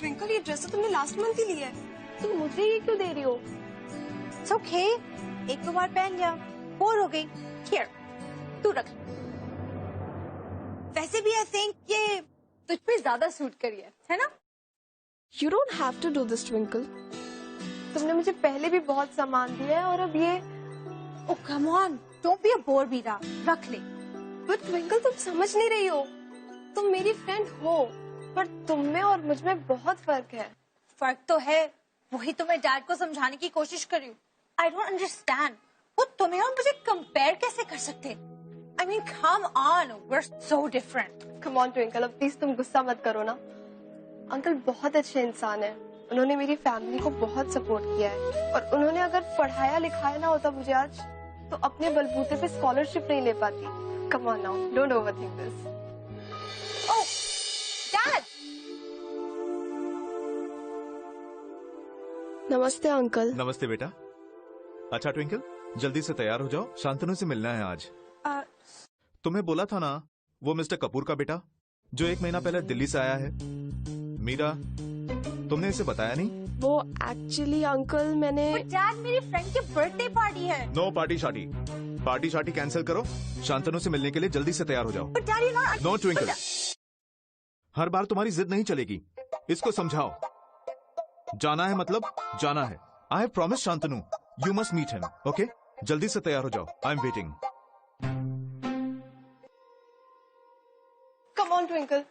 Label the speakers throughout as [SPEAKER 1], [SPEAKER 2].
[SPEAKER 1] Twinkle, ये dress तो तुमने लास्ट मंथ ही लिया है, तुम मुझे ये क्यों दे रही हो?
[SPEAKER 2] It's okay, एक दो बार पहन लिया, बोर हो गई। Here, तू रख। वैसे भी I think ये तुझ पे ज्यादा सूट करी है ना?
[SPEAKER 1] You don't have to do this, twinkle. तुमने मुझे पहले भी बहुत सामान दिया है और अब ये।
[SPEAKER 2] Oh come on, don't be a bore Meera, रख ले।
[SPEAKER 1] But ट्विंकल, तुम समझ नहीं रही हो। तुम मेरी फ्रेंड हो, पर तुम में और मुझ में बहुत फर्क है।
[SPEAKER 2] फर्क तो है, वही तो मैं डैड को समझाने की कोशिश कर रही हूँ। I don't understand, वो तुम्हें और मुझे कंपेयर कैसे कर सकते? I mean, come on, we're so different.
[SPEAKER 1] Come on twinkle, अब प्लीज तुम गुस्सा मत करो ना। अंकल बहुत अच्छे इंसान है, उन्होंने मेरी फैमिली को बहुत सपोर्ट किया है और उन्होंने अगर पढ़ाया लिखाया ना होता मुझे आज, तो अपने बलबूते पे स्कॉलरशिप नहीं ले पाती। Come on now, don't overthink this.
[SPEAKER 2] Oh, Dad!
[SPEAKER 1] नमस्ते अंकल।
[SPEAKER 3] नमस्ते बेटा। अच्छा ट्विंकल, जल्दी से तैयार हो जाओ, शांतनु से मिलना है आज। तुम्हें बोला था ना, वो मिस्टर कपूर का बेटा जो 1 महीना पहले दिल्ली से आया है। मीरा, तुमने इसे बताया नहीं?
[SPEAKER 1] वो एक्चुअली अंकल मैंने।
[SPEAKER 2] डैड, मेरी फ्रेंड की बर्थडे पार्टी है।
[SPEAKER 3] नो पार्टी शार्टी, पार्टी शार्टी कैंसिल करो। शांतनु से मिलने के लिए जल्दी से तैयार हो जाओ। नो ट्विंकल, हर बार तुम्हारी जिद नहीं चलेगी, इसको समझाओ। जाना है मतलब जाना है। I have promise Shantanu, you must meet him, okay? जल्दी से तैयार हो जाओ, I am waiting.
[SPEAKER 1] Come on Twinkle,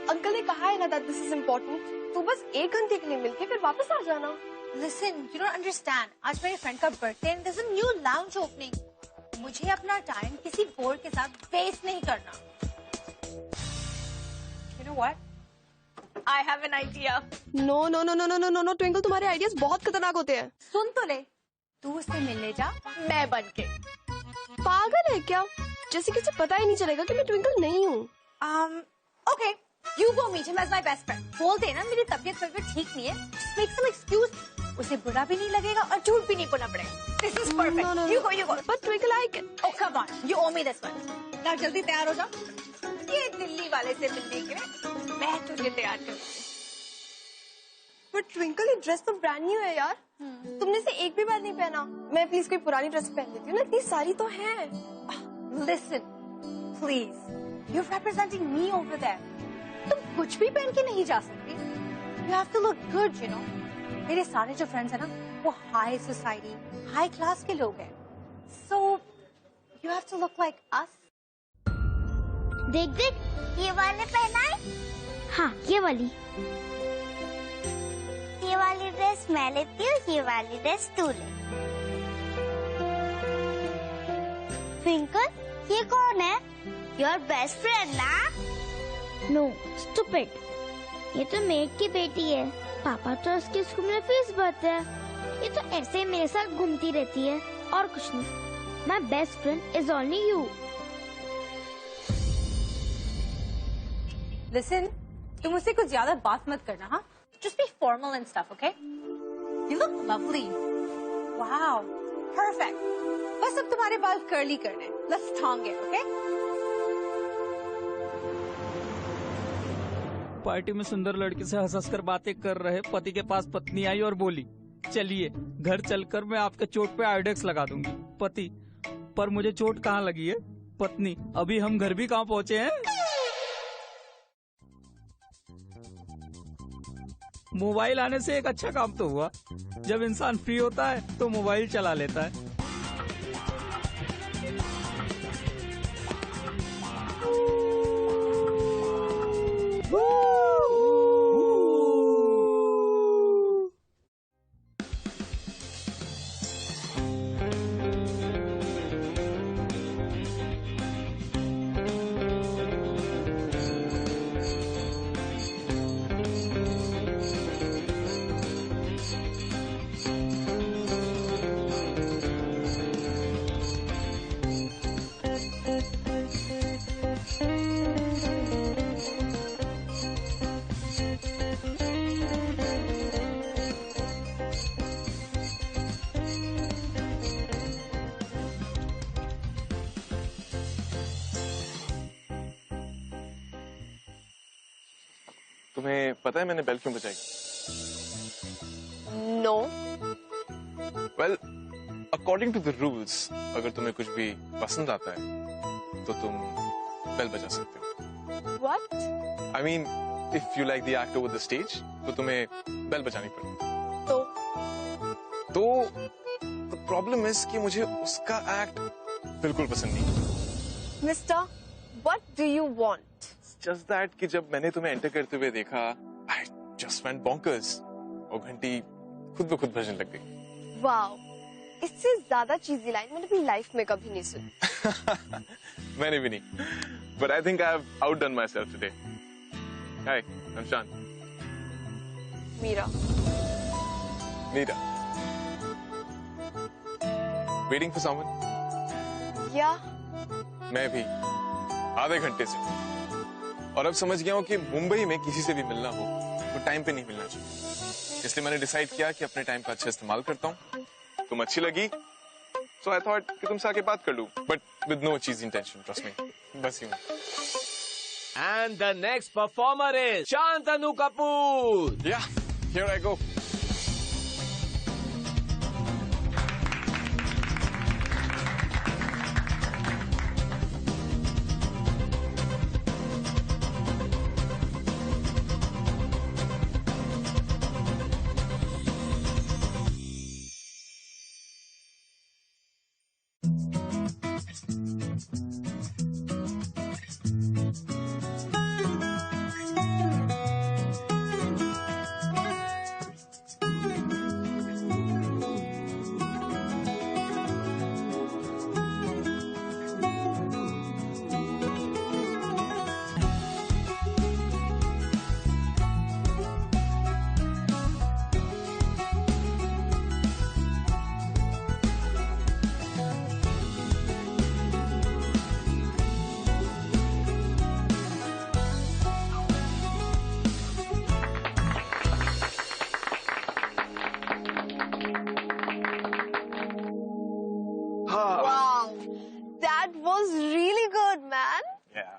[SPEAKER 1] uncle ने कहा है ना दैट दिस इज इम्पोर्टेंट। तो बस 1 घंटे के लिए मिलके फिर वापस आ जाना।
[SPEAKER 2] Listen, you don't understand. आज मेरे फ्रेंड का birthday and there's a new lounge opening. मुझे अपना टाइम किसी बोर के साथ वेस्ट नहीं करना। You know what? I have an idea.
[SPEAKER 1] No no no no no no no no Twinkle, तुम्हारे आइडियाज बहुत खतरनाक होते हैं।
[SPEAKER 2] सुन तो ले, तू उससे मिलने जा, मैं बन के।
[SPEAKER 1] पागल है क्या? जैसे किसी पता ही नहीं चलेगा कि मैं ट्विंकल नहीं हूँ।
[SPEAKER 2] Okay, you go meet him as my best friend. बोल देना मेरी तबीयत ठीक नहीं है। Just make some excuse. उसे बुरा भी नहीं लगेगा और झूठ भी नहीं बोलना पड़ेगा। This is perfect.
[SPEAKER 1] No, no,
[SPEAKER 2] You
[SPEAKER 1] no.
[SPEAKER 2] go, you go.
[SPEAKER 1] But twinkle, I can.
[SPEAKER 2] Oh come on, you owe me this one. Now जल्दी तैयार हो जा। ये दिल्ली वाले से मिलने के लिए मैं तुझे तैयार करूँगी।
[SPEAKER 1] But ट्विंकल, ये ड्रेस तो ब्रांड न्यू है यार। तुमने इसे एक भी बार नहीं पहना। मैं प्लीज कोई पुरानी ड्रेस पहन लेती हूँ ना, इतनी सारी तो है।
[SPEAKER 2] Listen, please, you're representing me over there. तुम कुछ भी पहन के नहीं जा सकती। You have to look good, you know. मेरे सारे जो फ्रेंड्स हैं ना, वो हाई सोसाइटी, हाई क्लास के लोग हैं। So you have to look like us.
[SPEAKER 4] देख देख, ये वाले पहना है। हाँ, ये वाली ड्रेस मैं लेती हूँ, ये वाली ड्रेस तू ले। ट्विंकल, ये कौन है? योर बेस्ट फ्रेंड ना? नो, स्टूपिड, ये तो मेड की बेटी है। पापा तो उसके स्कूल में फीस भरते हैं। ये तो ऐसे ही मेरे साथ घूमती रहती है और कुछ नहीं। My best friend is only you.
[SPEAKER 2] Listen, तुम उससे कुछ ज्यादा बात मत करना, हाँ? Just be formal and stuff, okay? You look lovely. Wow, perfect. बस अब तुम्हारे बाल कर्ली करने। Let's thong it, okay?
[SPEAKER 5] Party में सुंदर लड़की से हंस कर बातें कर रहे पति के पास पत्नी आई और बोली, चलिए घर चलकर मैं आपके चोट पे आयोडेक्स लगा दूंगी। पति, पर मुझे चोट कहाँ लगी है? पत्नी, अभी हम घर भी कहाँ पहुँचे हैं? मोबाइल आने से एक अच्छा काम तो हुआ, जब इंसान फ्री होता है तो मोबाइल चला लेता है।
[SPEAKER 6] तुम्हें पता है मैंने बेल क्यों बजाई?
[SPEAKER 1] No.
[SPEAKER 6] Well, according to the rules, अगर तुम्हें कुछ भी पसंद आता है तो तुम बेल बजा सकते हो।
[SPEAKER 1] What?
[SPEAKER 6] I mean, if you like the act over the stage तो तुम्हें बेल बजानी पड़ेगी। तो द प्रॉब्लम इज कि मुझे उसका एक्ट बिल्कुल पसंद नहीं।
[SPEAKER 1] Mister, what do you want?
[SPEAKER 6] Just that कि जब मैंने तुम्हें एंटर करते हुए देखा, आई जस्ट वेंट बॉन्कर्स। और घंटी खुद ब खुद बजने लग गई।
[SPEAKER 1] वाओ, इससे ज्यादा चीजी लाइन मैंने अपनी लाइफ में कभी नहीं सुनी।
[SPEAKER 6] मैंने भी नहीं, but I think I have outdone myself today. Hi, I'm Shan.
[SPEAKER 1] Meera.
[SPEAKER 6] Meera. Waiting for someone?
[SPEAKER 1] या
[SPEAKER 6] मैं भी आधे घंटे से। और अब समझ गया हूँ कि मुंबई में किसी से भी मिलना हो तो टाइम पे नहीं मिलना चाहिए। इसलिए मैंने डिसाइड किया कि अपने टाइम का अच्छा इस्तेमाल करता हूँ। तुम अच्छी लगी, so I thought कि तुमसे आके बात कर लूं, but with no cheesy intention, trust me. बस यूं।
[SPEAKER 7] And the next performer is Shantanu Kapoor.
[SPEAKER 6] Yeah, here I go.
[SPEAKER 1] wow, that was really good, man.
[SPEAKER 6] Yeah.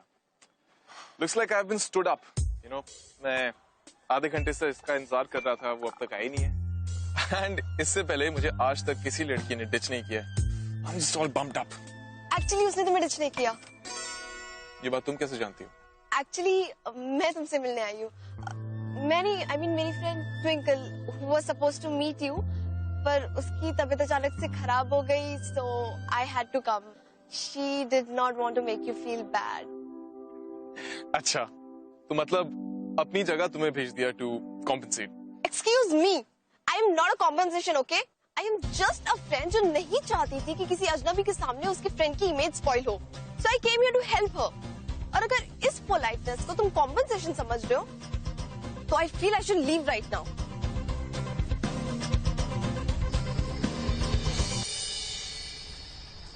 [SPEAKER 6] Looks like I've been stood up. You know, मैं आधे घंटे से इसका इंतजार कर रहा था, वो अब तक आई नहीं है। And इससे पहले मुझे आज तक किसी लड़की ने डिच नहीं किया। I'm just all bumped up.
[SPEAKER 1] Actually, उसने तुम्हें डिच नहीं किया।
[SPEAKER 6] ये बात तुम कैसे जानती हो?
[SPEAKER 1] Actually, मैं तुमसे मिलने आई हूँ। मेरी friend twinkle who was supposed to meet you, पर उसकी तबीयत अचानक से खराब हो गई, so I had to come. She did not want to make you feel bad.
[SPEAKER 6] अच्छा, तो मतलब अपनी जगह तुम्हें भेज दिया to compensate.
[SPEAKER 1] Excuse me, I am not a compensation, okay? I am just a friend जो नहीं चाहती थी कि किसी अजनबी के सामने उसके फ्रेंड की इमेज स्पॉइल हो. So I came here to help her. और अगर इस पोलाइटनेस को तुम कॉम्पनसेशन समझ रहे हो, तो I feel I should leave right now.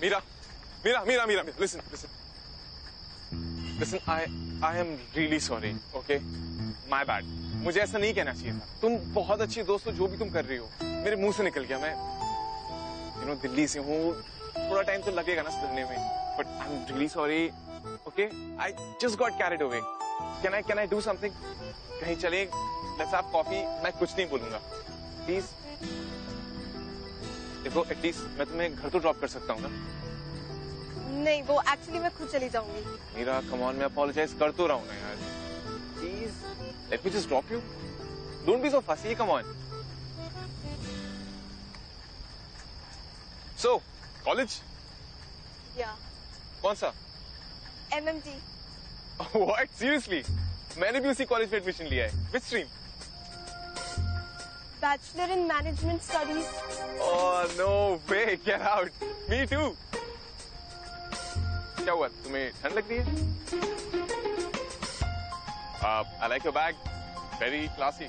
[SPEAKER 6] Mira, listen. Listen, I am really sorry, okay? My bad. मुझे ऐसा नहीं कहना चाहिए था। तुम बहुत अच्छी दोस्त हो, जो भी तुम कर रही हो, मेरे मुंह से निकल गया। मैं, you know, दिल्ली से हूँ, थोड़ा टाइम तो लगेगा ना सुधरने में। But I'm really sorry, okay? I just got carried away. Can I do something? कहीं चले, let's have coffee. मैं कुछ नहीं बोलूँगा, please. देखो, at least मैं तुम्हें घर तो ड्रॉप कर सकता हूँ ना?
[SPEAKER 1] नहीं, वो एक्चुअली मैं खुद चली जाऊंगी।
[SPEAKER 6] मीरा, come on, मैं apologize कर तो रहा हूँ ना यार। Please, let me just drop you. Don't be so fussy, come on. So, college?
[SPEAKER 1] Yeah.
[SPEAKER 6] कौन सा?
[SPEAKER 1] MMT.
[SPEAKER 6] What? Seriously? मैंने भी उसी कॉलेज में एडमिशन लिया है। Which stream?
[SPEAKER 1] Bachelor in Management Studies.
[SPEAKER 6] Oh no way! Get out. Me too. क्या हुआ? तुम्हें ठंड लग रही है? I like your bag. Very classy.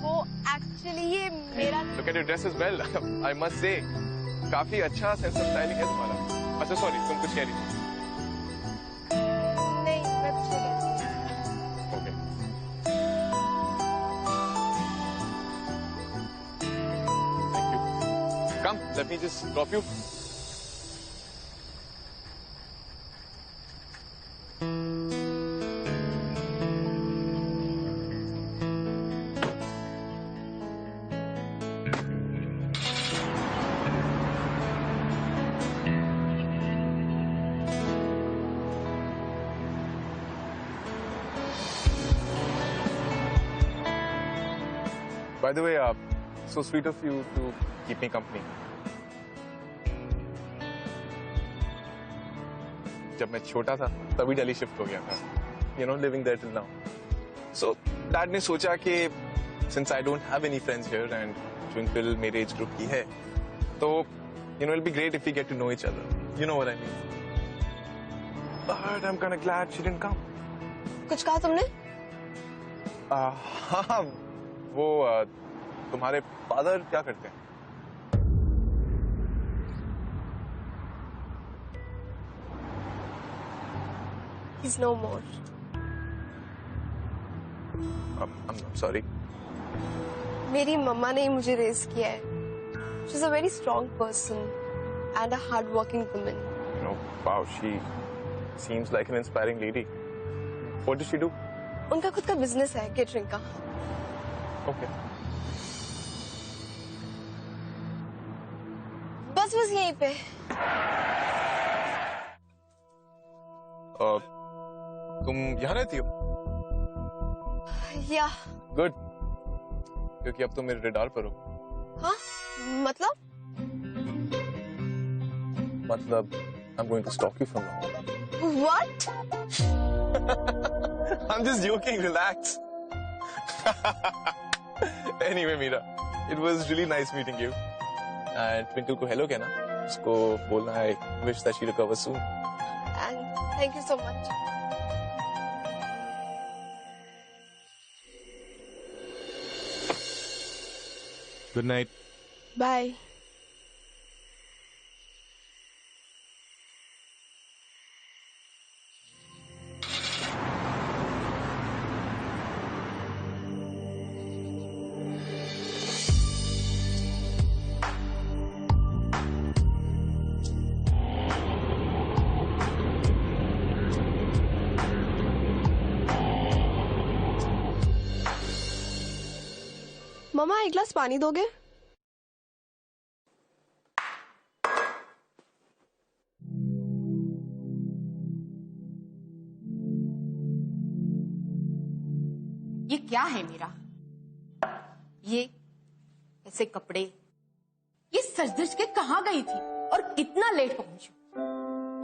[SPEAKER 1] वो एक्चुअली ये मेरा
[SPEAKER 6] Look at your dress as well. I must say, काफी अच्छा सेंस ऑफ स्टाइलिंग है तुम्हारा। अच्छा सॉरी, तुम कुछ कह रही थी?
[SPEAKER 1] नहीं, मैं कुछ नहीं कहती।
[SPEAKER 6] Okay. Thank you. Come, let me just drop you. By the way, so sweet of you to keep me company. जब मैं छोटा था तभी दिल्ली शिफ्ट हो गया था, you know, living there till now. So dad ने सोचा कि since I don't have any friends here and Twinkle मेरे age group की है, तो you know it'll be great if we get to know each other. You know what I mean? But I'm kind of glad she didn't come.
[SPEAKER 1] कुछ कहा तुमने?
[SPEAKER 6] हाँ, वो तुम्हारे फादर क्या करते हैं?
[SPEAKER 1] He's no more.
[SPEAKER 6] I'm sorry.
[SPEAKER 1] मेरी मम्मा ने ही मुझे रेज किया है. She's a very strong person and a hard-working woman.
[SPEAKER 6] You know, wow, she seems like an inspiring lady. What does she do?
[SPEAKER 1] उनका खुद का बिजनेस है केटरिंग का.
[SPEAKER 6] Okay.
[SPEAKER 1] बस यहीं पे.
[SPEAKER 6] तुम यहाँ रहती हो?
[SPEAKER 1] या.
[SPEAKER 6] Good. क्योंकि अब तुम मेरे रडार पर हो.
[SPEAKER 1] हाँ? मतलब?
[SPEAKER 6] मतलब I'm going to stalk you from now.
[SPEAKER 1] What?
[SPEAKER 6] I'm just joking. Relax. Anyway, Meera, it was really nice meeting you. And Twinkle को hello कहना. उसको बोलना I wish that she recovers soon.
[SPEAKER 1] And thank you so much.
[SPEAKER 6] Good night.
[SPEAKER 1] Bye. मम्मा एक गिलास पानी दोगे?
[SPEAKER 2] ये क्या है मीरा? ये ऐसे कपड़े, ये सज-धज के कहाँ गई थी और कितना लेट पहुंची?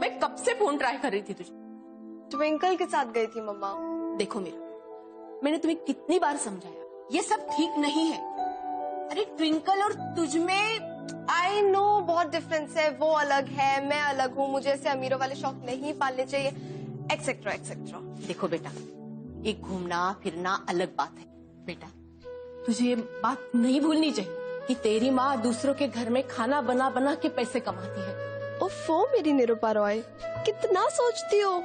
[SPEAKER 2] मैं कब से फोन ट्राई कर रही थी तुझे.
[SPEAKER 1] ट्विंकल के साथ गई थी मम्मा.
[SPEAKER 2] देखो मीरा, मैंने तुम्हें कितनी बार समझाया, ये सब ठीक नहीं है. अरे ट्विंकल और तुझ में
[SPEAKER 1] आई नो बहुत डिफरेंस है. वो अलग है, मैं अलग हूँ. मुझे ऐसे अमीरों वाले शौक नहीं पालने चाहिए, एक्सेट्रा एक्सेट्रा.
[SPEAKER 2] देखो बेटा, ये घूमना फिरना अलग बात है. बेटा तुझे ये बात नहीं भूलनी चाहिए कि तेरी माँ दूसरों के घर में खाना बना बना के पैसे कमाती है.
[SPEAKER 1] ओफो मेरी निरूपा रॉय, कितना सोचती हो.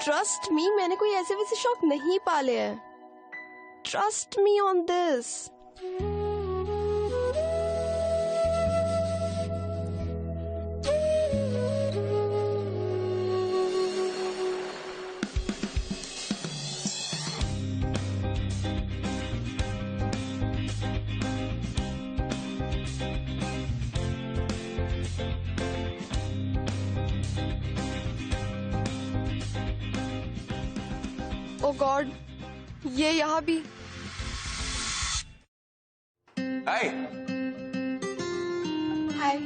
[SPEAKER 1] ट्रस्ट मी, मैंने कोई ऐसे वैसे शौक नहीं पाले हैं. Trust me on this. Oh God, ये यहाँ भी.
[SPEAKER 6] Hi.
[SPEAKER 1] Hi.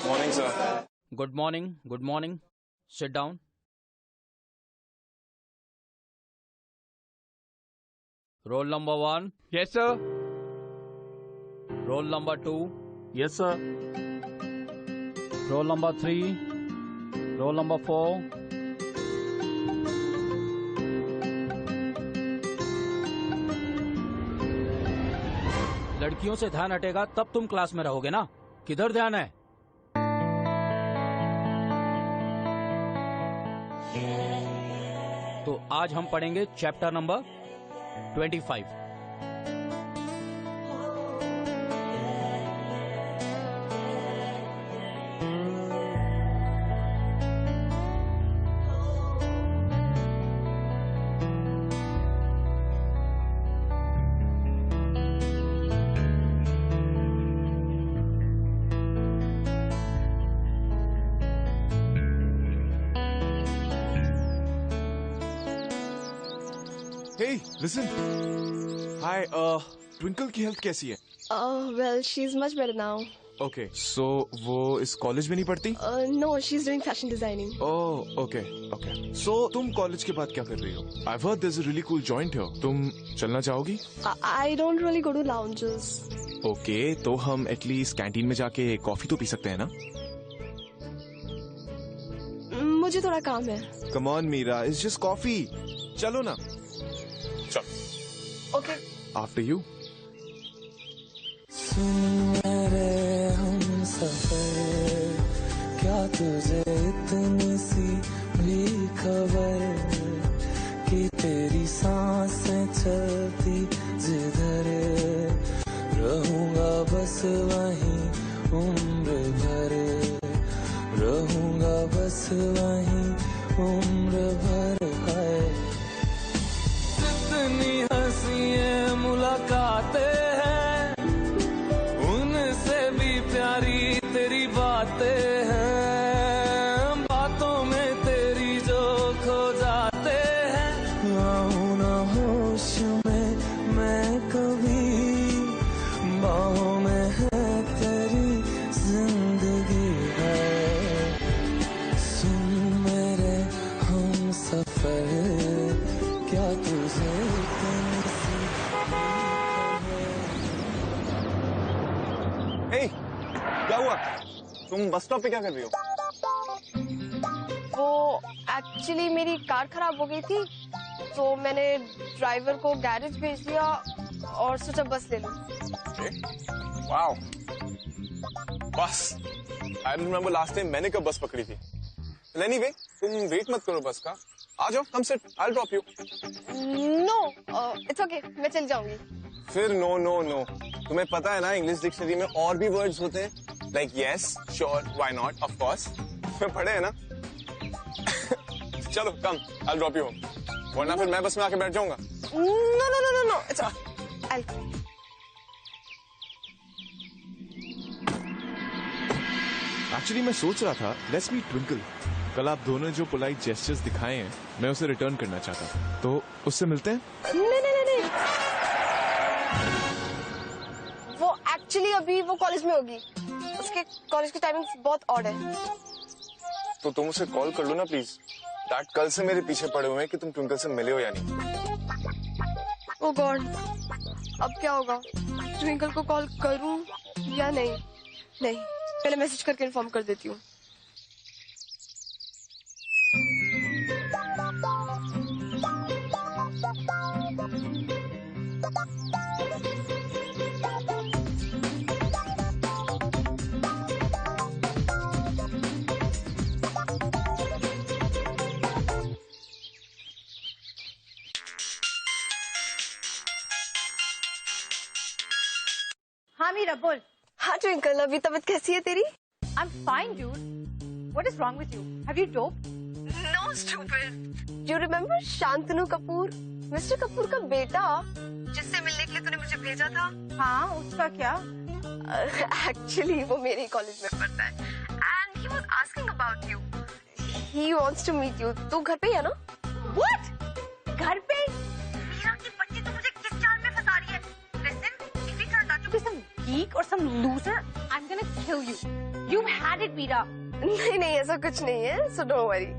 [SPEAKER 6] Morning, sir.
[SPEAKER 5] Good morning, good morning. Sit down. Roll number 1.
[SPEAKER 7] Yes, sir.
[SPEAKER 5] Roll number 2.
[SPEAKER 7] Yes, sir.
[SPEAKER 5] Roll number 3. Roll number 4. लड़कियों से ध्यान हटेगा तब तुम क्लास में रहोगे ना. किधर ध्यान है? तो आज हम पढ़ेंगे chapter number 25.
[SPEAKER 6] Hey, listen. Hi, twinkle की हेल्थ कैसी है?
[SPEAKER 1] Well, she's much better now.
[SPEAKER 6] Okay, so वो इस कॉलेज में नहीं पढ़ती?
[SPEAKER 1] No, she's doing fashion designing.
[SPEAKER 6] Oh, okay, okay. So तुम कॉलेज के बाद क्या कर रही हो? I've heard there's a really cool joint here. तुम चलना चाहोगी?
[SPEAKER 1] I don't really go to lounges.
[SPEAKER 6] Okay, तो हम एटलीस्ट कैंटीन में जाके कॉफी तो पी सकते हैं ना?
[SPEAKER 1] मुझे थोड़ा काम है.
[SPEAKER 6] Come on, Meera, it's just coffee. चलो ना. चल.
[SPEAKER 1] Okay.
[SPEAKER 6] After you.
[SPEAKER 8] क्या तुझे इतनी सी भी खबर कि तेरी सांसें चलती जिधर रहूंगा बस वहीं उम्र भर रहूंगा बस वहीं उम्र भर है जितनी हंसियां मुलाकातें हैं उनसे भी प्यारी तेरी बातें हैं बातों में तेरी जो खो जाते हैं आऊं ना होश में मैं कभी बाहों में है तेरी जिंदगी है सुन मेरे हम सफर क्या तुझे इतनी सी
[SPEAKER 6] Hey, क्या हुआ? तुम बस स्टॉप पे क्या कर रही हो?
[SPEAKER 1] वो एक्चुअली मेरी कार खराब हो गई थी, तो मैंने ड्राइवर को गैरेज भेज दिया और सोचा बस ले लूं.
[SPEAKER 6] Wow. बस. I remember last time मैंने कब बस पकड़ी थी. Anyway, तुम वेट मत करो बस का. आ जाओ, come sit. I'll drop you.
[SPEAKER 1] No, it's okay. मैं चल जाऊंगी.
[SPEAKER 6] फिर नो नो नो. तुम्हें पता है ना इंग्लिश डिक्शनरी में और भी वर्ड्स होते हैं. Like yes, sure, why not, of course. मैं पढ़े है ना. चलो, come. I'll drop you home. वरना फिर मैं बस में आके बैठ जाऊंगा.
[SPEAKER 1] No. It's okay. I'll come.
[SPEAKER 6] Actually मैं सोच रहा था लेट्स मीट ट्विंकल. कल आप दोनों ने जो पोलाइट जेस्चर्स दिखाए हैं मैं उसे रिटर्न करना चाहता था, तो उससे मिलते हैं.
[SPEAKER 1] नहीं. वो एक्चुअली अभी वो कॉलेज में होगी. उसके कॉलेज की टाइमिंग्स बहुत ऑड है.
[SPEAKER 6] तो तुम उसे कॉल कर लो ना प्लीज. डैड कल से मेरे पीछे पड़े हुए हैं कि तुम ट्विंकल से मिले हो या नहीं.
[SPEAKER 1] ओह गॉड, अब क्या होगा? ट्विंकल को कॉल करूं या नहीं? पहले मैसेज करके इन्फॉर्म कर देती हूँ.
[SPEAKER 2] हाँ मीरा बोल.
[SPEAKER 1] हाँ ट्विंकल, अभी तबीयत कैसी है तेरी?
[SPEAKER 2] I'm fine, dude. What is wrong with you? Have you doped?
[SPEAKER 1] No, stupid. Do you remember Shantanu Kapoor, mister Kapoor का बेटा, जिससे मिलने के लिए तूने मुझे भेजा था?
[SPEAKER 2] हाँ, उसका क्या?
[SPEAKER 1] Actually, वो मेरे कॉलेज में पढ़ता है. And he was asking about you. He wants to meet you. तू घर पे है ना?
[SPEAKER 2] What? घर पे? मीरा की बच्ची तो मुझे किस जाल में फंसा रही है? Listen, if he turns out to be some geek or some loser, I'm gonna kill you. You've had it, Meera.
[SPEAKER 1] नहीं ऐसा कुछ नहीं है. So don't worry.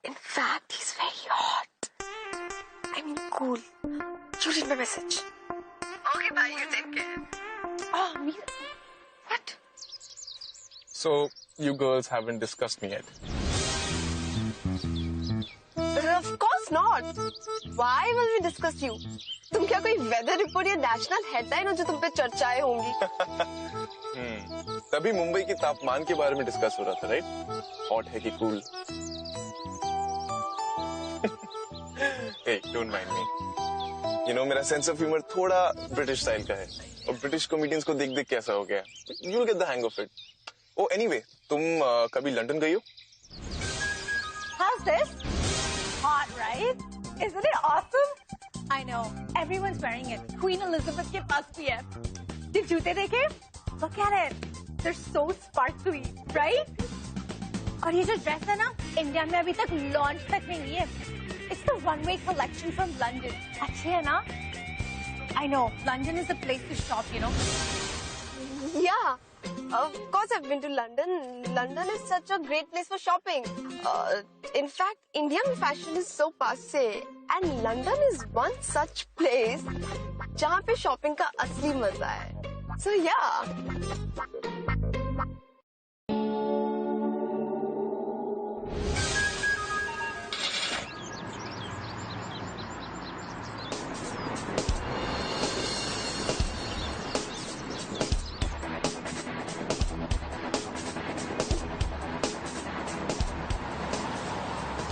[SPEAKER 1] In fact, he's very hot. I mean, cool. You read my message. Okay, bye. You take care.
[SPEAKER 2] Oh, Meera.
[SPEAKER 1] What?
[SPEAKER 6] So you girls haven't discussed me yet.
[SPEAKER 1] Of course not. Why will we discuss you? तुम क्या कोई weather report या national headline हो जो तुम पे चर्चाएं होंगी?
[SPEAKER 6] तभी मुंबई के तापमान के बारे में डिस्कस हो रहा था, राइट? हॉट है कि cool? Hey, don't mind me. You know, मेरा सेंस ऑफ ह्यूमर थोड़ा ब्रिटिश स्टाइल का है और ब्रिटिश कॉमेडियंस को देख के ऐसा हो गया. You'll get the hang of it. Oh, anyway, तुम कभी लंदन गई हो?
[SPEAKER 2] How's this? Hot, right? Isn't it awesome? I know. Everyone's wearing it. Queen Elizabeth के पास भी है. ये जूते देखे? Look at it. They're so sparkly, right? और ये जो ड्रेस है ना, इंडिया में अभी तक लॉन्च तक नहीं हुई है। It's the runway collection from London. अच्छी है ना? I know, London is the place to shop, you know.
[SPEAKER 1] Yeah, of course I've been to London. London is such a great place for shopping. In fact, Indian fashion is so passé, and London is one such place जहाँ पे shopping का असली मजा है. So yeah.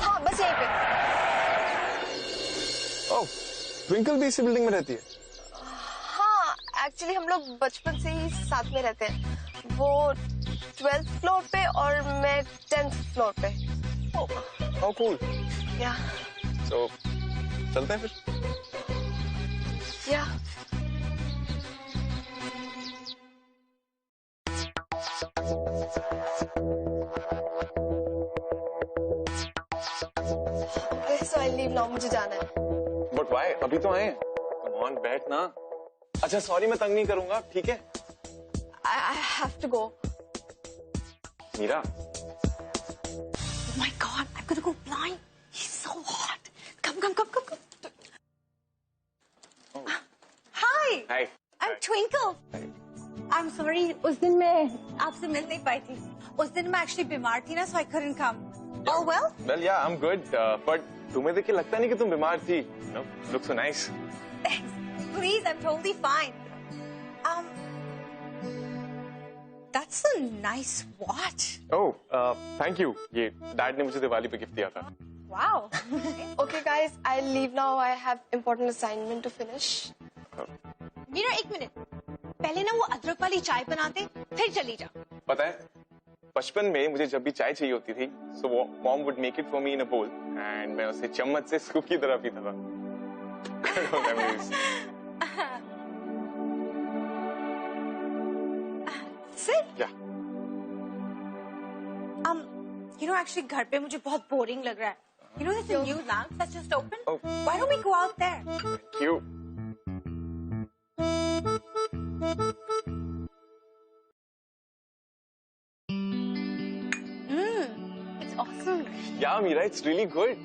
[SPEAKER 1] हाँ, बस यहीं पे.
[SPEAKER 6] ओह, ट्विंकल भी इसी बिल्डिंग में रहती है?
[SPEAKER 1] हाँ, एक्चुअली हम लोग बचपन से ही साथ में रहते हैं. वो 12th फ्लोर पे और मैं 10th फ्लोर पे.
[SPEAKER 6] ओह कूल.
[SPEAKER 1] या
[SPEAKER 6] तो चलते हैं फिर.
[SPEAKER 1] या सो आई लीव नाउ. मुझे जाना है.
[SPEAKER 6] But why? अभी तो आए. कम ऑन, बैठ ना. अच्छा सॉरी, मैं तंग नहीं करूंगा, ठीक है?
[SPEAKER 1] I have to go.
[SPEAKER 6] Meera.
[SPEAKER 2] Oh my God, I'm gonna go blind. He's so hot. Come.
[SPEAKER 6] Oh.
[SPEAKER 2] Hi.
[SPEAKER 6] Hi.
[SPEAKER 2] I'm Twinkle. I'm sorry, उस दिन मैं आपसे मिल नहीं पाई थी. उस दिन मैं actually बीमार थी ना, so I couldn't come. All well?
[SPEAKER 6] Well, yeah, I'm good. But तुम्हें देख के लगता नहीं कि तुम बीमार थी. No, look so nice.
[SPEAKER 2] Thanks. Please, I'm totally fine. That's a nice watch.
[SPEAKER 6] Oh, thank you. ये डैड ने मुझे दिवाली पे गिफ्ट दिया था.
[SPEAKER 2] Wow.
[SPEAKER 1] Okay, guys, I'll leave now. I have important assignment to finish.
[SPEAKER 2] Meera, एक मिनट. पहले ना वो अदरक वाली चाय बनाते, फिर चली जा.
[SPEAKER 6] पता है, बचपन में मुझे जब भी चाय चाहिए होती थी, so mom would make it for me in a bowl, and मैं उसे चम्मच से स्कूप की तरह पीता था. Good old memories.
[SPEAKER 2] Sit.
[SPEAKER 6] Yeah.
[SPEAKER 2] Actually घर पे मुझे बहुत बोरिंग लग रहा है. There's a new lounge that's just open.
[SPEAKER 6] Oh.
[SPEAKER 2] Why don't we go out there?
[SPEAKER 6] Thank you.
[SPEAKER 2] It's awesome.
[SPEAKER 6] Yeah, Meera, it's really good.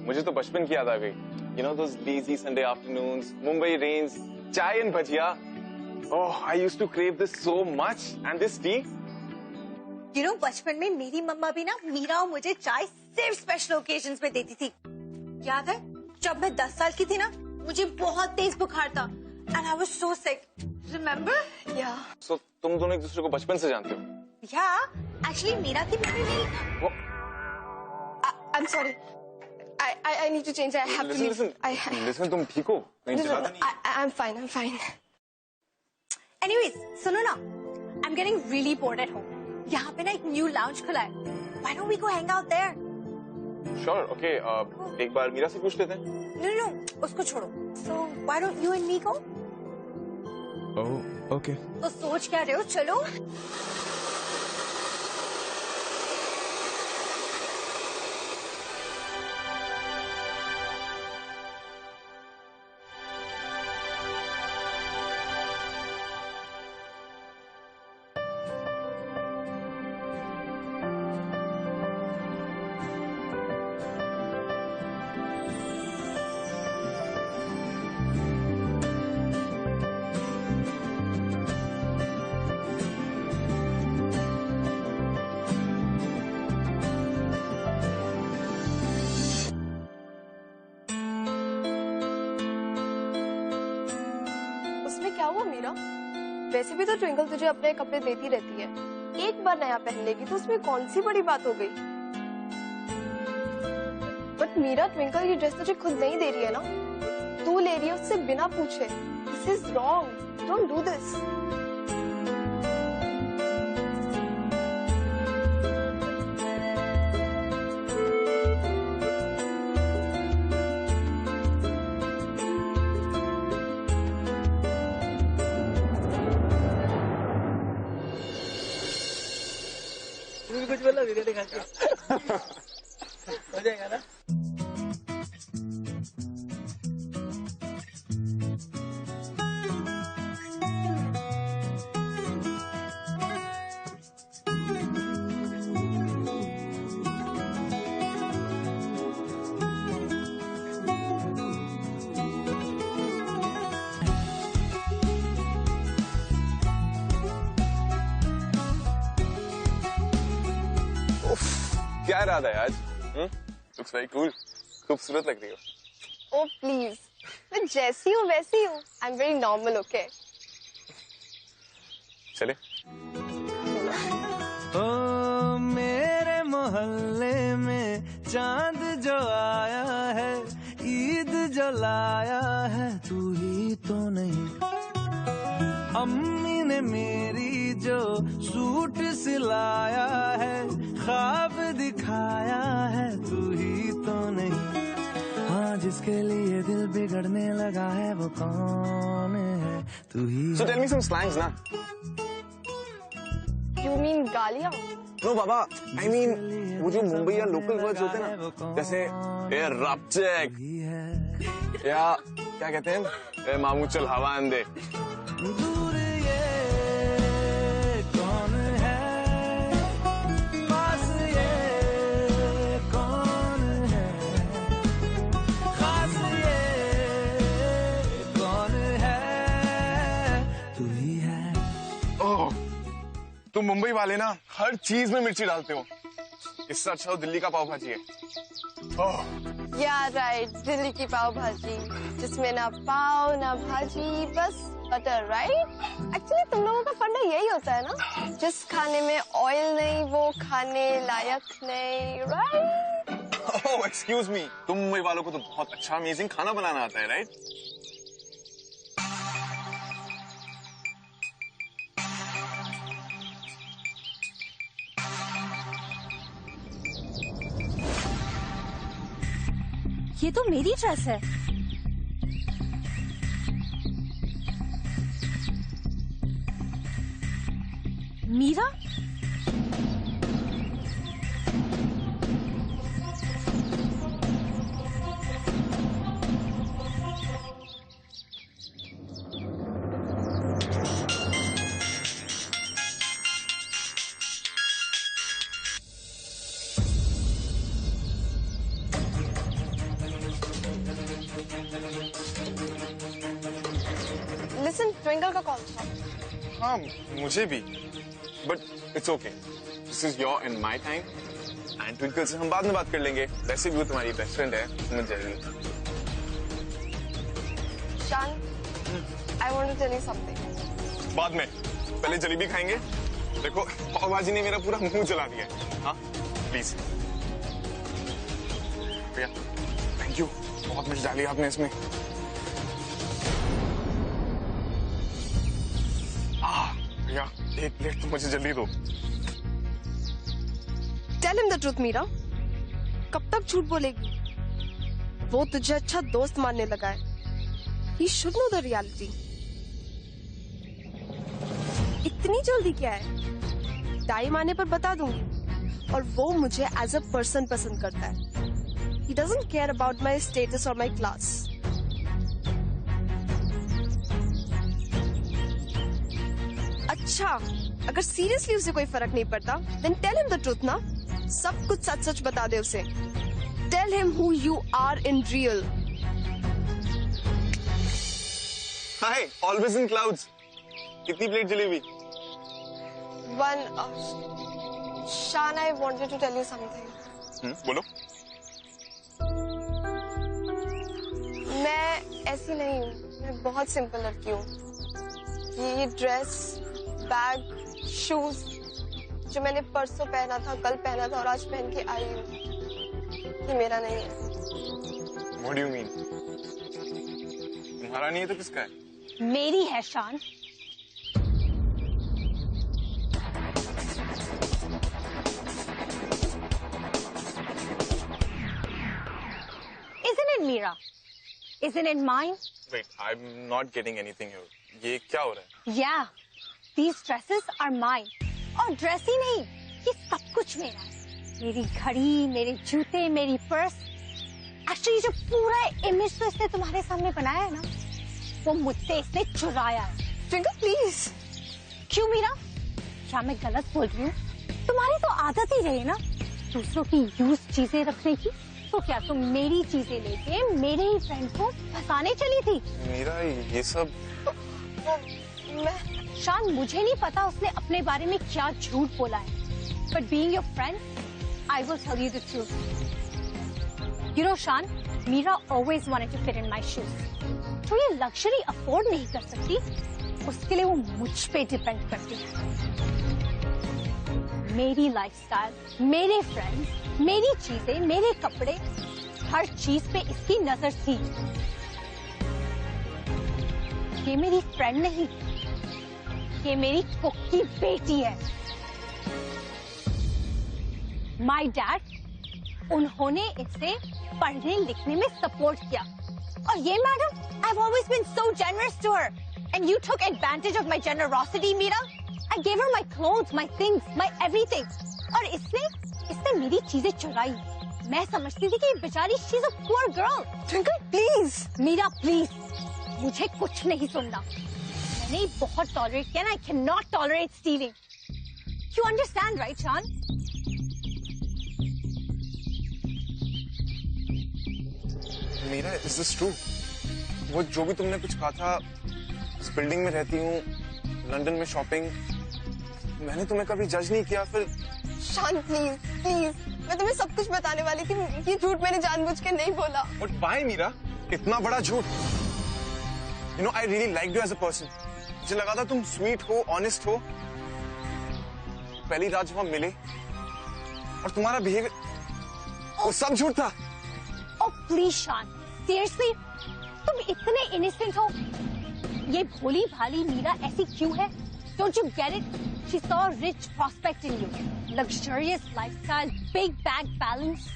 [SPEAKER 6] मुझे तो बचपन की याद आ गई. You know those lazy Sunday afternoons, Mumbai rains, chai and bhajia. Oh, I used to crave this so much. And this tea.
[SPEAKER 2] बचपन में मेरी मम्मा भी ना मीरा और मुझे चाय सिर्फ स्पेशल ओकेजन्स पे देती थी. याद है जब मैं 10 साल की थी ना, मुझे बहुत तेज बुखार था. And I was so sick. Remember?
[SPEAKER 1] Yeah.
[SPEAKER 6] So तुम दोनों एक दूसरे को बचपन से जानते हो?
[SPEAKER 2] Yeah. Actually मीरा की मम्मी मेरी.
[SPEAKER 1] I'm sorry. I need to change. I have to leave.
[SPEAKER 6] Listen, तुम ठीक हो?
[SPEAKER 1] I'm fine.
[SPEAKER 2] Anyways, सुनो ना. I'm getting really bored at home. यहाँ पे ना एक न्यू लाउंज खुला है. Why don't we go hang out there?
[SPEAKER 6] Sure, okay. एक बार मीरा से पूछ लेते हैं.
[SPEAKER 2] No, उसको छोड़ो. So why don't you and me go?
[SPEAKER 6] Oh, okay.
[SPEAKER 2] तो सोच क्या रहे हो? चलो.
[SPEAKER 1] क्या हुआ मीरा? वैसे भी तो ट्विंकल तुझे अपने कपड़े देती रहती है. एक बार नया पहन लेगी तो उसमें कौन सी बड़ी बात हो गई? बट मीरा, ट्विंकल ये ड्रेस तुझे खुद नहीं दे रही है ना. तू ले रही है उससे बिना पूछे. This is wrong. Don't do this.
[SPEAKER 5] बोला वीडियो दिखा के हो जाएगा ना।
[SPEAKER 6] क्या इरादा है आज? लुक्स वेरी कूल, खूबसूरत लग रही हो।
[SPEAKER 1] ओ प्लीज, मैं जैसी हूँ वैसी हूँ। I am very normal, okay?
[SPEAKER 6] चले।
[SPEAKER 8] ओ मेरे मोहल्ले में चांद जो आया है, ईद जो लाया है, तू ही तो नहीं। अम्मी ने मेरी जो सूट सिलाया है, ख्वाब दिखाया है, तू ही तो नहीं। हाँ, जिसके लिए दिल बिगड़ने लगा है वो कौन है, तू ही।
[SPEAKER 6] So tell me some slangs ना।
[SPEAKER 1] You mean गालियाँ?
[SPEAKER 6] No बाबा, I mean वो जो मुंबई या लोकल वर्ड्स होते हैं ना, जैसे ए रपचेक या क्या कहते हैं, ए मामू चल हवा अंदे।
[SPEAKER 8] दूर ये कौन है, पास ये कौन है, खास ये कौन है, तू ही है।
[SPEAKER 6] ओह, तुम मुंबई वाले ना हर चीज में मिर्ची डालते हो। इससे अच्छा तो दिल्ली का पाव भाजी है। ओह,
[SPEAKER 1] या राइट, दिल्ली की पाव भाजी जिसमें ना पाव ना भाजी, बस बटर, राइट? एक्चुअली तुम लोगों का फंडा यही होता है ना, जिस खाने में ऑयल नहीं वो खाने लायक नहीं, राइट?
[SPEAKER 6] ओह एक्सक्यूज मी, तुम मुंबई वालों को तो बहुत अच्छा अमेजिंग खाना बनाना आता है, राइट?
[SPEAKER 2] ये तो मेरी ड्रेस है। मीरा?
[SPEAKER 1] लिसन, ट्विंकल का कॉल था।
[SPEAKER 6] हाँ मुझे भी, but it's okay, this is your and my time, and twinkle से हम बाद में बात कर लेंगे। वैसे भी वो तुम्हारी बेस्ट फ्रेंड है, समझ जाएगी।
[SPEAKER 1] Shaan, I want to tell you something.
[SPEAKER 6] बाद में, पहले जलेबी खाएंगे। देखो पाव भाजी ने मेरा पूरा मुंह जला दिया है। हाँ प्लीज भैया, थैंक यू, बहुत मिर्च डाली आपने इसमें। भैया एक प्लेट तो मुझे जल्दी दो।
[SPEAKER 1] Tell him the truth Meera, कब तक झूठ बोलेगी? वो तुझे अच्छा दोस्त मानने लगा है। He should know the reality. इतनी जल्दी क्या है? टाइम आने पर बता दूंगी। और वो मुझे एज अ पर्सन पसंद करता है। He doesn't care about my status or my class. अच्छा, अगर सीरियसली उसे कोई फर्क नहीं पड़ता, then tell him the truth ना। सब कुछ सच सच बता दे उसे। Tell him who you are in real.
[SPEAKER 6] Hi, always in clouds. कितनी plate jalebi?
[SPEAKER 1] One. Shan, I wanted to tell you something.
[SPEAKER 6] बोलो।
[SPEAKER 1] मैं ऐसी नहीं हूँ, मैं बहुत सिंपल लड़की हूँ। ये ड्रेस, बैग, शूज जो मैंने परसों पहना था, कल पहना था और आज पहन के आई हूँ, ये मेरा नहीं है।
[SPEAKER 6] What do you mean? तुम्हारा नहीं है तो किसका है?
[SPEAKER 2] मेरी है शान। Isn't it Mira? Isn't it mine?
[SPEAKER 6] Wait, I'm not getting anything here. ये क्या हो रहा है?
[SPEAKER 2] Yeah, these dresses are mine. और ड्रेस ही नहीं, ये सब कुछ मेरा है। मेरी घड़ी, मेरे जूते, मेरी पर्स। एक्चुअली जो पूरा इमेज तो इसने तुम्हारे सामने बनाया है ना, वो मुझसे इसने चुराया है।
[SPEAKER 1] Twinkle please.
[SPEAKER 2] क्यों मीरा, क्या मैं गलत बोल रही हूँ? तुम्हारी तो आदत ही रही ना दूसरों की यूज चीजें रखने की। तो क्या तुम मेरी चीजें लेके मेरे ही फ्रेंड को फंसाने चली थी?
[SPEAKER 6] मेरा ये सब
[SPEAKER 1] मैं
[SPEAKER 2] शान, मुझे नहीं पता उसने अपने बारे में क्या झूठ बोला है, but being your friend I will tell you the truth. You know Shaan, Meera always wanted to fit in my shoes. जो ये लग्जरी अफोर्ड नहीं कर सकती, उसके लिए वो मुझ पे डिपेंड करती है। मेरी लाइफस्टाइल, मेरे फ्रेंड्स, मेरी चीजें, मेरे कपड़े, हर चीज पे इसकी नजर थी। ये मेरी फ्रेंड नहीं, ये मेरी कुक की बेटी है। माय डैड, उन्होंने इसे पढ़ने लिखने में सपोर्ट किया। और ये madam, I have always been so generous to her and you took advantage of my generosity Meera. I gave her my clothes, my things, my everything. और इसने मेरी चीजें चुराई। मैं समझती थी कि बेचारी she's a poor girl.
[SPEAKER 1] Twinkle please.
[SPEAKER 2] Meera please, मुझे कुछ नहीं सुनना। मैंने बहुत टॉलरेट किया ना, I cannot tolerate stealing. You understand, right, Sean?
[SPEAKER 6] Meera, is this true? वो जो भी तुमने कुछ कहा था, इस बिल्डिंग में रहती हूँ, लंदन में शॉपिंग, मैंने तुम्हें कभी जज नहीं किया। फिर
[SPEAKER 1] शान प्लीज प्लीज, मैं तुम्हें सब कुछ बताने वाली थी। ये झूठ मैंने जानबूझ के नहीं बोला।
[SPEAKER 6] बट व्हाई मीरा, इतना बड़ा झूठ? You know, I really like you as a person. मुझे लगा था तुम स्वीट हो, ऑनेस्ट हो। पहली रात जब हम मिले और तुम्हारा बिहेवियर, वो सब झूठ था।
[SPEAKER 2] Oh please, Sean, seriously, तुम इतने इनोसेंट हो। ये भोली भाली मीरा ऐसी क्यों है? Don't you get it? She saw a rich prospect in you. Luxurious lifestyle, big bank balance.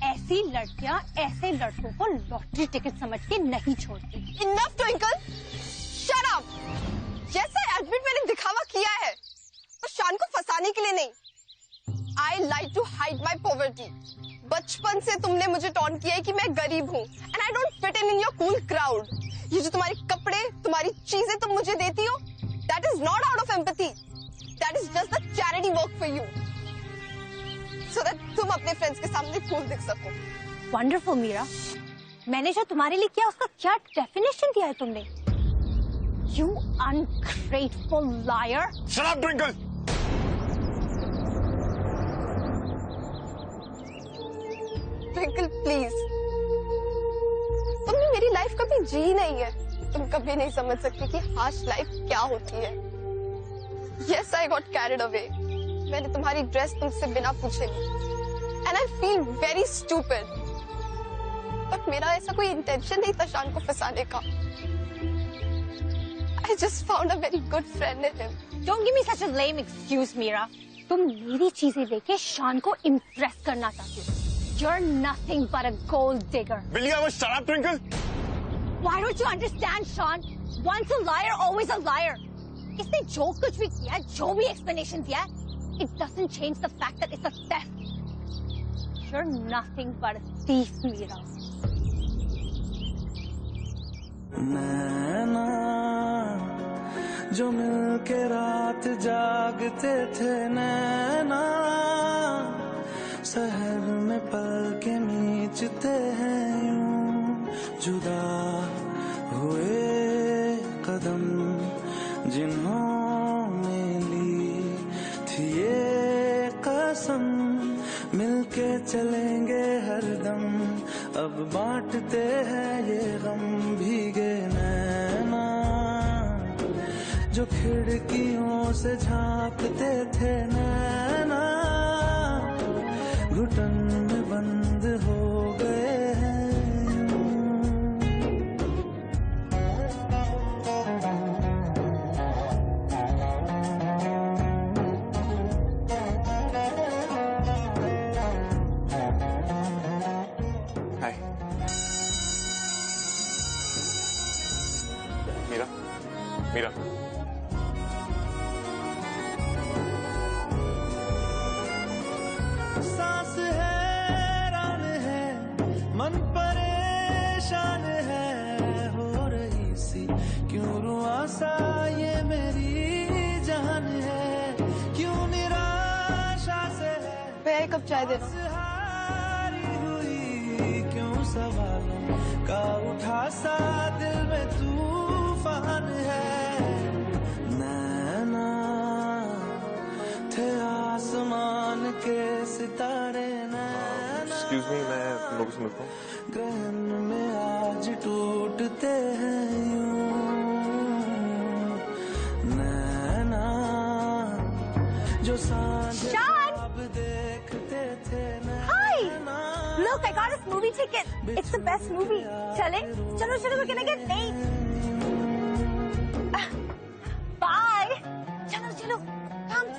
[SPEAKER 2] ऐसी लड़कियां ऐसे लड़कों को लॉटरी टिकट समझ के नहीं छोड़ती।
[SPEAKER 1] Enough, Twinkle. Shut up. जैसा एडमिट मैंने दिखावा किया है, तो शान को फंसाने के लिए नहीं। I like to hide my poverty. बचपन से तुमने मुझे टॉन्ट किया है कि मैं गरीब हूँ, and I don't fit in your cool crowd. ये जो तुम्हारे कपड़े, तुम्हारी चीजें तुम मुझे देती हो, that is not out of empathy. That is just the charity work for you, so that तुम अपने फ्रेंड्स के सामने cool दिख सको।
[SPEAKER 2] Wonderful, मीरा। मैंने जो तुम्हारे लिए किया, उसका क्या डेफिनेशन दिया है तुमने? You ungrateful liar!
[SPEAKER 6] Shut up, Twinkle.
[SPEAKER 1] Twinkle please, तुमने मेरी लाइफ कभी जी नहीं है। तुम कभी नहीं समझ सकती कि हार्श लाइफ क्या होती है। Yes, I got carried away. मैंने तुम्हारी ड्रेस तुमसे बिना पूछे ली, and I feel very stupid. But मेरा ऐसा कोई इंटेंशन नहीं था शान को फंसाने का। I just found a very good friend in him.
[SPEAKER 2] Don't give me such a lame excuse, Meera. तुम मेरी चीजें लेके शान को इम्प्रेस करना चाहती हो। You're nothing but a gold digger.
[SPEAKER 6] Will you ever shut up, Twinkle?
[SPEAKER 2] Why don't you understand, Sean? Once a liar, always a liar. इसने जो कुछ भी किया, जो भी explanation दिया, it doesn't change the fact that it's a theft. You're nothing but a thief, Meera.
[SPEAKER 8] नैना जो मिलके रात जागते थे, नैना शहर में पल के नीचते हैं यूं। जुदा हुए कदम जिन्होंने ली थी ये कसम, मिलके चलेंगे हरदम, अब बांटते हैं ये गम। भीगे नैना जो खिड़कियों से झांकते थे, नैना घुटन में बंद हो गए हैं।
[SPEAKER 6] हाय मीरा, मीरा,
[SPEAKER 1] चाय देना।
[SPEAKER 8] हारी हुई क्यों सवालों का उठा सा दिल में तूफान है, नैना थे आसमान के सितारे, नैना
[SPEAKER 6] एक्सक्यूज मी, मैं तुम लोगों से मिलता हूँ।
[SPEAKER 8] ग्रहण में आज टूटते हैं यूं, नैना जो सांझ ख्वाब देखते थे,
[SPEAKER 2] Hi! Look, I got us movie ticket. It's the best movie. चले? चलो चलो, we're gonna get late. Bye. चलो चलो, come.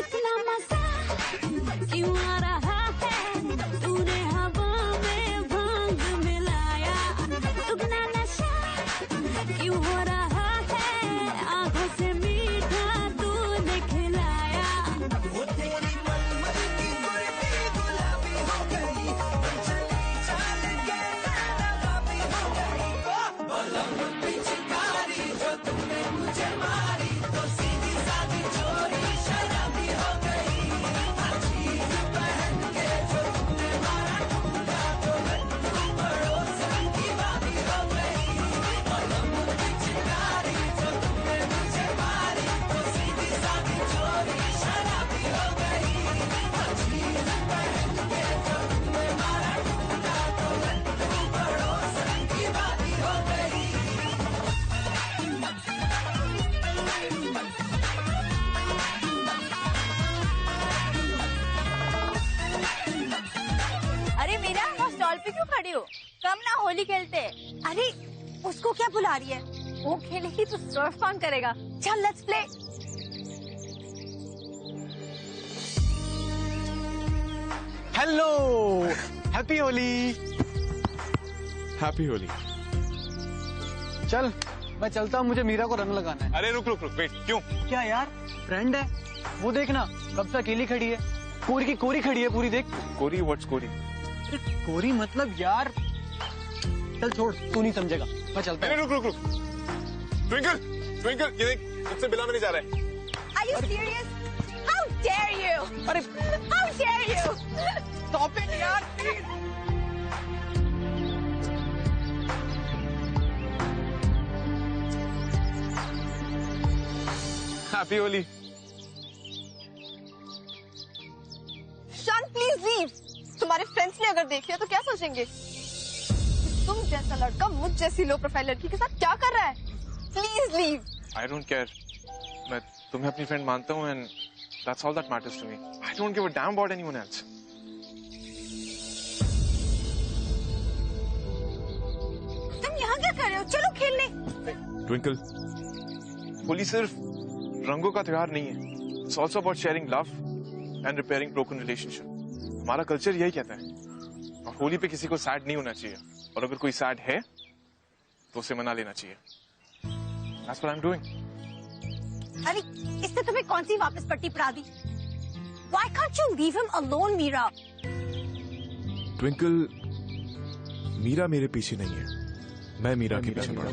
[SPEAKER 4] इतना मजा क्यों आ रहा है, तूने हवा में भांग मिलाया, दुगना नशा क्यों हो रहा है, आंखों से मीठा तूने खिलाया।
[SPEAKER 8] वो तेरी मलमल की गुलाबी गुलाबी हो गई, चली चाल के नवाबी हो गई, बलम पिचकारी जो तुमने मुझे मारी, तो सीधी सादी चोरी शराबी हो गई, चीज पहन के जो तुमने मारा ठुमका, तो लड्डू पड़ोसन की बाबी हो गई, बलम पिचकारी जो तुमने मुझे मारी, तो सीधी सादी चोरी शराबी हो गई, चीज पहन के जो तुमने मारा ठुमका, तो लड्डू पड़ोसन की बाबी हो गई।
[SPEAKER 2] अरे मीरा, वहाँ स्टॉल पे क्यों खड़ी हो? कम ना, होली खेलते हैं। अरे उसको क्या बुला रही है? वो खेलेगी तो सर्फ कौन करेगा? चल let's play.
[SPEAKER 6] Hello, happy Holi. Happy Holi.
[SPEAKER 9] चल मैं चलता हूँ, मुझे मीरा को रंग लगाना है।
[SPEAKER 6] अरे रुक रुक रुक, वेट, क्यों?
[SPEAKER 9] क्या यार, फ्रेंड है वो, देखना कब से अकेली खड़ी है, कोरी की कोरी खड़ी है पूरी, देख।
[SPEAKER 6] कोरी? व्हाट्स कोरी?
[SPEAKER 9] अरे कोरी मतलब यार, चल छोड़, तू नहीं समझेगा, मैं चलता
[SPEAKER 6] अरे
[SPEAKER 9] हूँ।
[SPEAKER 6] रुक रुक रुक, ट्विंकल ट्विंकल, ये देख, मुझसे मिला में नहीं जा रहा है।
[SPEAKER 2] Are you serious? How dare you?
[SPEAKER 9] अरे
[SPEAKER 2] How dare you?
[SPEAKER 9] stop it यार, please।
[SPEAKER 6] हैप्पी होली।
[SPEAKER 1] शान प्लीज लीव। तुम्हारे फ्रेंड्स ने अगर देख लिया तो क्या सोचेंगे? तुम जैसा लड़का मुझ जैसी लो प्रोफाइल लड़की के साथ क्या कर रहा है? Please leave.
[SPEAKER 6] I don't care, मैं तुम्हें अपनी फ्रेंड मानता हूँ and that's all that matters to me. I don't give a damn about anyone else.
[SPEAKER 2] तुम यहाँ क्या कर रहे हो? चलो खेलने।
[SPEAKER 3] ट्विंकल,
[SPEAKER 6] होली सिर्फ रंगों का त्योहार नहीं है, it's also about sharing love and repairing broken relationship. हमारा कल्चर यही कहता है, और होली पे किसी को सैड नहीं होना चाहिए, और अगर कोई सैड है तो उसे मना लेना चाहिए। That's what I'm doing.
[SPEAKER 2] अरे इससे तुम्हें कौन सी वापस पट्टी पड़ा दी? Why can't you leave him alone, Meera?
[SPEAKER 3] Twinkle, Meera मेरे पीछे नहीं है, मैं मीरा के पीछे पड़ा।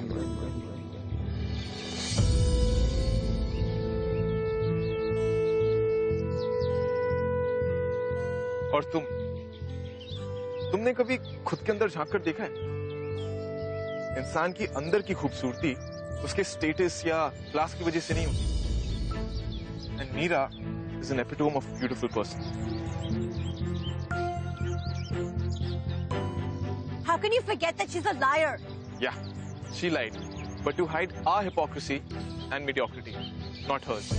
[SPEAKER 6] और तुमने कभी खुद के अंदर झांक कर देखा है? इंसान की अंदर की खूबसूरती उसके स्टेटस या क्लास की वजह से नहीं होती। And Meera is an epitome of beautiful person.
[SPEAKER 2] How can you forget that she's a liar?
[SPEAKER 6] Yeah, she lied, but to hide our hypocrisy and mediocrity, not hers.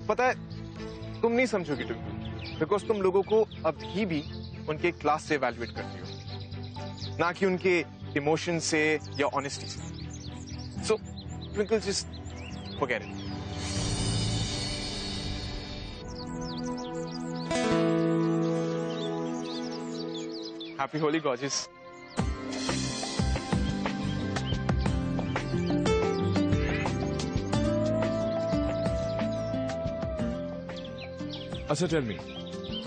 [SPEAKER 6] पता है, तुम नहीं समझोगी ट्विंकल, बिकॉज तुम लोगों को अभी भी उनके क्लास से इवैल्यूएट करती हो, ना कि उनके इमोशन से या ऑनेस्टी से। So Twinkle, just forget it. Happy Holi gorgeous. अच्छा tell me,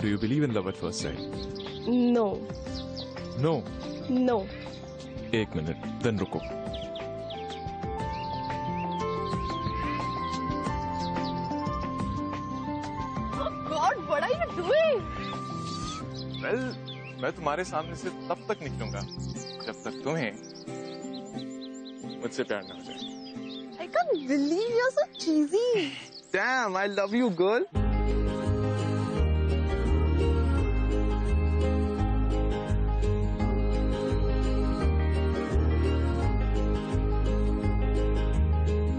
[SPEAKER 6] do you believe in love at first sight?
[SPEAKER 1] No
[SPEAKER 6] no.
[SPEAKER 1] No.
[SPEAKER 6] एक मिनट, देन रुको।
[SPEAKER 1] God, what are you doing?
[SPEAKER 6] Well, मैं तुम्हारे सामने से तब तक निकलूंगा जब तक तुम्हें मुझसे प्यार ना हो जाए।
[SPEAKER 1] I can't believe you're so cheesy.
[SPEAKER 6] Damn, I love you, girl.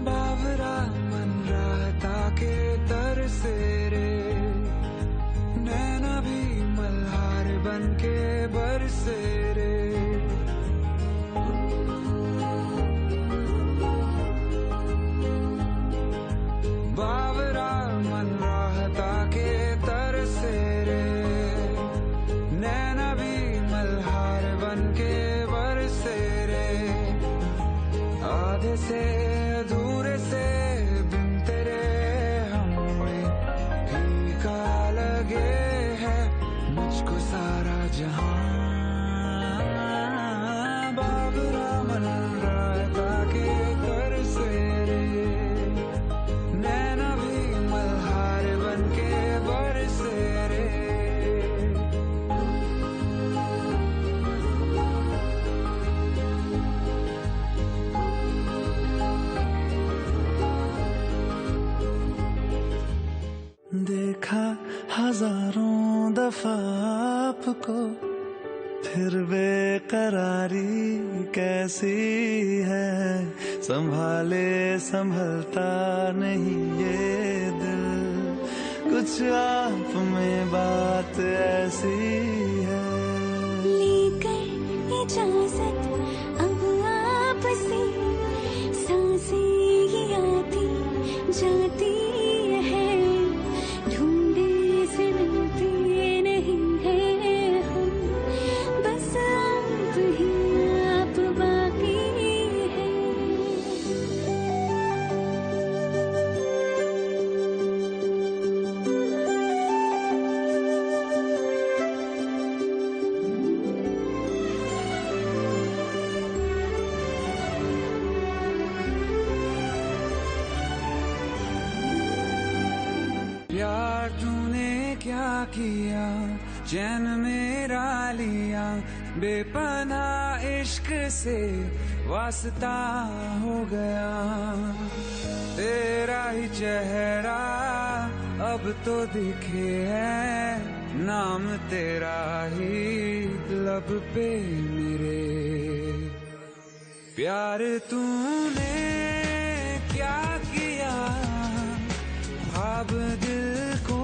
[SPEAKER 8] बावरा मन रहता के तरसे रे, नैना भी मल्हार बन के बरसे रे। बावरा मन रहता के तरसे रे, नैना भी मल्हार बन के बरसे रे। आधे से अधूरे से बिन तेरे हमें फीका लगे है मुझको सारा जहां। बाबरा मन रहता के तरसे रे, नैना भी मल्हार बन के बरसे रे। देखा हजारों दफा आपको, फिर बेकरारी कैसी है। संभाले संभलता नहीं ये दिल, कुछ आप में बात ऐसी है।
[SPEAKER 10] लेकर इजाजत अब आपसे, सांसें ये आती जाती है, ढूंढे से मिलते नहीं है हम, बस आप ही आप बाकी है।
[SPEAKER 8] प्यार तूने क्या किया, चैन मेरा लिया, बेपनाह इश्क से वास्ता हो गया। तेरा ही चेहरा अब तो दिखे है, नाम तेरा ही लब पे मेरे। प्यार तूने क्या किया, ख्वाब दिल को